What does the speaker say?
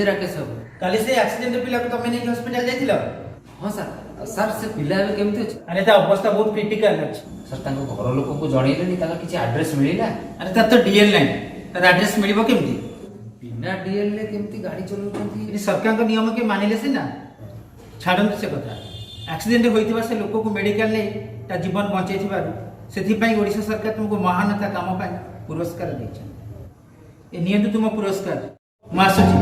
ନିଜେ ରାକେଶ ବାବୁ। କାଲି ସେ ଆକ୍ସିଡେଣ୍ଟ ପିଲାକୁ ତମେ ନେଇକି ହସ୍ପିଟାଲ ଯାଇଥିଲ? ହଁ ସାର୍। ସାର୍ ସେ ପିଲା ଏବେ କେମିତି ଅଛି? ଆରେ ତା ଅବସ୍ଥା ବହୁତ କ୍ରିଟିକାଲ ଅଛି। ସାର୍ ତାଙ୍କ ଘର ଲୋକଙ୍କୁ ଜଣେଇଲେନି, ତାଙ୍କର କିଛି ଆଡ୍ରେସ ମିଳିଲା? ଆରେ ତାର ତ ଡିଏଲ୍ ନାହିଁ, ତାର ଆଡ୍ରେସ ମିଳିବ କେମିତି? ବିନା ଡିଏଲ୍ ରେ କେମିତି ଗାଡି ଚଲାଉଛନ୍ତି? ଏଠି ସରକାରଙ୍କ ନିୟମ କିଏ ମାନିଲେ ସିନା। ଛାଡ଼ନ୍ତୁ ସେ କଥା। ଆକ୍ସିଡେଣ୍ଟ ହୋଇଥିବା ସେ ଲୋକକୁ ମେଡିକାଲ ନେଇ ତା ଜୀବନ ବଞ୍ଚାଇଥିବାରୁ ସେଥିପାଇଁ ଓଡ଼ିଶା ସରକାର ତୁମକୁ ମହାନତା କାମ ପାଇଁ ପୁରସ୍କାର ଦେଇଛନ୍ତି। ଏ ନିଅନ୍ତୁ ତୁମ ପୁରସ୍କାର। ମୁଁ ଆସୁଛି।